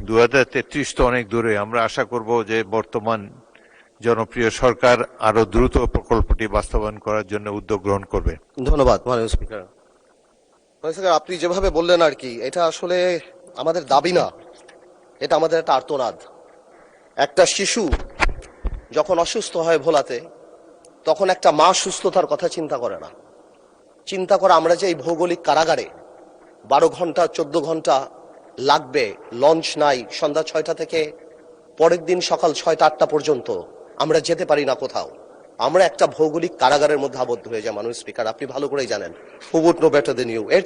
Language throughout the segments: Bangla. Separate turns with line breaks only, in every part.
2033 তো অনেক দূরে। আমরা আশা করব যে বর্তমান জনপ্রিয় সরকার আরো দ্রুত প্রকল্পটি বাস্তবায়ন করার জন্য উদ্যোগ গ্রহণ করবে।
ধন্যবাদ মাননীয় স্পিকার। আপনি যেভাবে বললেন আর কি, এটা আসলে আমাদের দাবি না, এটা আমাদের একটা আর্তনাদ। একটা শিশু যখন অসুস্থ হয় ভোলাতে, তখন একটা মা সুস্থতার কথা চিন্তা করে না। চিন্তা করে আমরা যে এই ভৌগোলিক কারাগারে 12 ঘন্টা 14 ঘন্টা লাগবে, লঞ্চ নাই, সন্ধ্যা 6টা থেকে পরের দিন সকাল 6টা 8টা পর্যন্ত আমরা যেতে পারি না কোথাও। আমরা একটা ভৌগোলিক কারাগারের মধ্যে আবদ্ধ হয়ে যায়। মাননীয় স্পিকার, আপনি ভালো করেই জানেন, who would know better than you. এর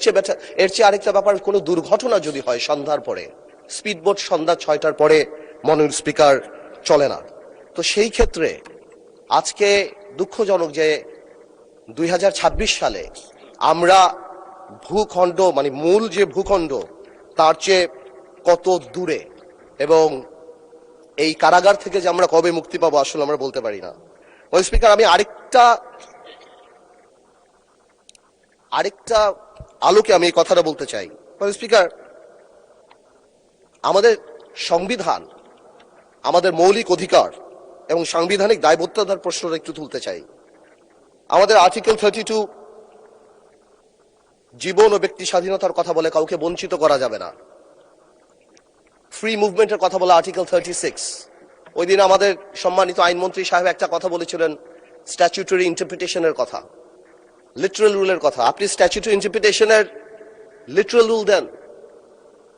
চেয়ে আরেকটা ব্যাপার, কোনো দুর্ঘটনা যদি হয় সন্ধ্যার পরে, স্পিডবোট সন্ধ্যা 6টার পরে মাননীয় স্পিকার চলে না। তো সেই ক্ষেত্রে আজকে দুঃখজনক যে 2026 সালে আমরা ভূখণ্ড, মানে মূল যে ভূখণ্ড তার চেয়ে কত দূরে, এবং এই কারাগার থেকে যে আমরা কবে মুক্তি পাবো আসলে আমরা বলতে পারি না। স্পিকার, আমি আরেকটা আলোকে আমি এই কথাটা বলতে চাই। স্পিকার, আমাদের সংবিধান, আমাদের মৌলিক অধিকার এবং সাংবিধানিক দায়বদ্ধতার প্রশ্নটা একটু তুলতে চাই। আমাদের আর্টিকেল 32 জীবন ও ব্যক্তি স্বাধীনতার কথা বলে, কাউকে বঞ্চিত করা যাবে না। ফ্রি মুভমেন্টের কথা বলে আর্টিকেল 36। ওই দিন আমাদের সম্মানিত আইনমন্ত্রী সাহেব একটা কথা বলেছিলেন, স্ট্যাচুটরি ইন্টারপ্রিটেশনের কথা, লিটারাল রুলের কথা। আপনি স্ট্যাচুটরি ইন্টারপ্রিটেশনের লিটারাল রুল দেন,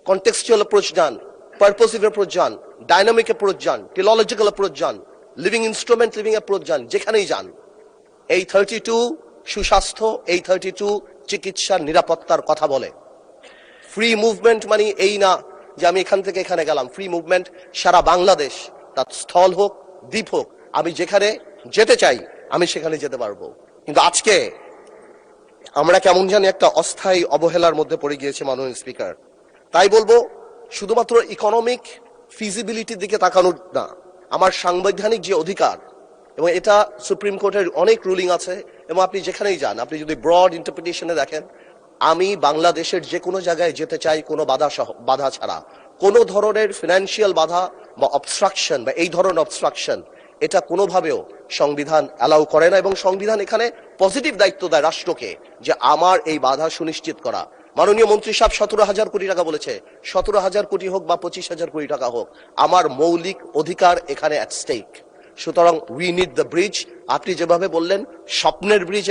কন্টেক্সচুয়াল অ্যাপ্রোচ যান, পারপোসিভ অ্যাপ্রোচ যান, ডাইনামিক অ্যাপ্রোচ যান, টিলোলজিক্যাল অ্যাপ্রোচ যান, লিভিং ইনস্ট্রুমেন্ট লিভিং অ্যাপ্রোচ যান, যেখানেই যান। এই 32 সুস্বাস্থ্য, এই 32 চিকিৎসার নিরাপত্তার কথা বলে। ফ্রি মুভমেন্ট মানে এই না যে আমি এখান থেকে এখানে গেলাম। ফ্রি মুভমেন্ট সারা বাংলাদেশ, তার স্থল হোক দ্বীপ হোক, আমি যেখানে যেতে চাই আমি সেখানে যেতে পারবো। কিন্তু আজকে আমরা কেমন জানি একটা অস্থায়ী অবহেলার মধ্যে পড়ে গিয়েছে মাননীয় স্পিকার। তাই বলবো, শুধুমাত্র ইকোনমিক ফিজিবিলিটির দিকে তাকানোর না, আমার সাংবিধানিক যে অধিকার, এবং এটা সুপ্রিম কোর্টের অনেক রুলিং আছে, এবং আপনি যেখানেই যান, আপনি যদি ব্রড ইন্টারপ্রিটেশনে দেখেন, আমি বাংলাদেশের যে কোনো জায়গায় যেতে চাই কোনো বাধা ছাড়া। কোনো ধরনের ফিনান্সিয়াল বাধা বা অবস্ট্রাকশন বা এই ধরনের অবস্ট্রাকশন এটা কোনোভাবেও সংবিধান অ্যালাউ করে না, এবং সংবিধান এখানে পজিটিভ দায়িত্ব দেয় রাষ্ট্রকে যে আমার এই বাধা সুনিশ্চিত করা। মাননীয় মন্ত্রী সাহেব 17,000 কোটি টাকা বলেছে, 17,000 কোটি হোক বা 25,000 কোটি টাকা হোক, আমার মৌলিক অধিকার এখানে অ্যাট স্টেক। সুতরাং উই নিড দ্য ব্রিজ। আপনি যেভাবে বললেন, স্বপ্নের ব্রিজ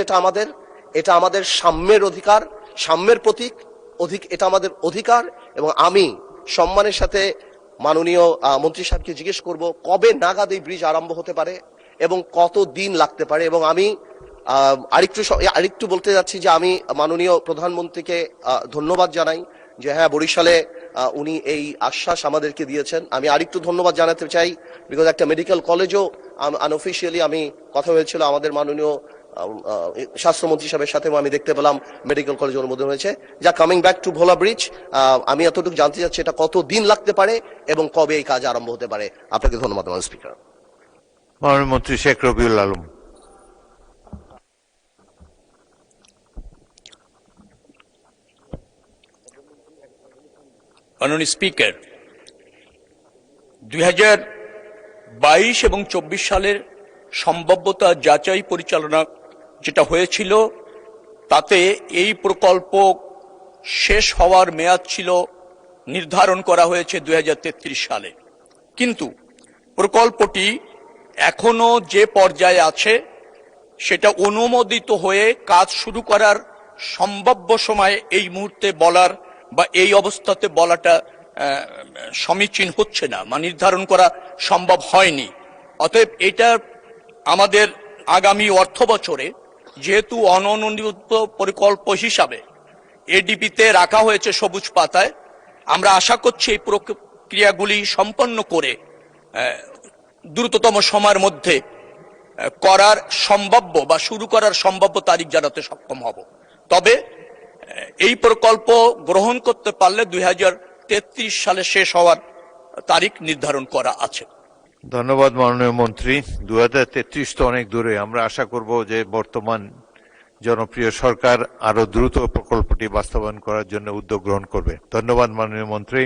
এটা আমাদের সাম্যের অধিকার, সাম্যের প্রতীক, এটা আমাদের অধিকার। এবং আমি সম্মানের সাথে মাননীয় মন্ত্রী সাহেবকে জিজ্ঞেস করব, কবে নাগাদ এই ব্রিজ আরম্ভ হতে পারে এবং কত দিন লাগতে পারে। এবং আমি আরেকটু বলতে যাচ্ছি যে আমি মাননীয় প্রধানমন্ত্রীকে ধন্যবাদ জানাই যে হ্যাঁ, বরিশালে উনি এই আশ্বাস আমাদেরকে দিয়েছেন। আমি আরেকটু ধন্যবাদ জানাতে চাই, বিকজ একটা মেডিকেল কলেজও আনঅফিসিয়ালি আমি কথা হয়েছিল আমাদের মাননীয় স্বাস্থ্যমন্ত্রী সাহেবের সাথে, আমি দেখতে পেলাম মেডিকেল কলেজ অনুমোদন হয়েছে। যা coming back to Bhola bridge, আমি এতটুকু জানতে চাচ্ছি এটা কত দিন লাগতে পারে এবং কবে এই কাজ আরম্ভ হতে পারে। আপনাকে ধন্যবাদ মাননীয় স্পিকার।
মাননীয় মন্ত্রী শেখ রবিউল আলম।
মাননীয় স্পিকার, 2022 এবং 24 সালের সম্ভাব্যতা যাচাই পরিচালনা যেটা হয়েছিল, তাতে এই প্রকল্প শেষ হওয়ার মেয়াদ ছিল নির্ধারণ করা হয়েছে 2033 সালে। কিন্তু প্রকল্পটি এখনো যে পর্যায়ে আছে সেটা অনুমোদিত হয়ে কাজ শুরু করার সম্ভাব্য সময় এই মুহূর্তে বলার বা এই অবস্থাতে বলাটা সমীচীন হচ্ছে না, বা নির্ধারণ করা সম্ভব হয়নি। অতএব এটা আমাদের আগামী অর্থ বছরে যেহেতু অননুমোদিত প্রকল্প হিসাবে এডিপিতে রাখা হয়েছে সবুজ পাতায়, আমরা আশা করছি এই প্রক্রিয়াগুলি সম্পন্ন করে দ্রুততম সময়ের মধ্যে করার সম্ভাব্য বা শুরু করার সম্ভাব্য তারিখ জানাতে সক্ষম হব। তবে এই প্রকল্প গ্রহণ করতে পারলে 2033 সালে শেষ হওয়ার তারিখ নির্ধারণ করা আছে।
ধন্যবাদ মাননীয় মন্ত্রী। 2033 তো অনেক দূরে। আমরা আশা করব যে বর্তমান জনপ্রিয় সরকার আরো দ্রুত প্রকল্পটি বাস্তবায়ন করার জন্য উদ্যোগ গ্রহণ করবে। ধন্যবাদ মাননীয় মন্ত্রী।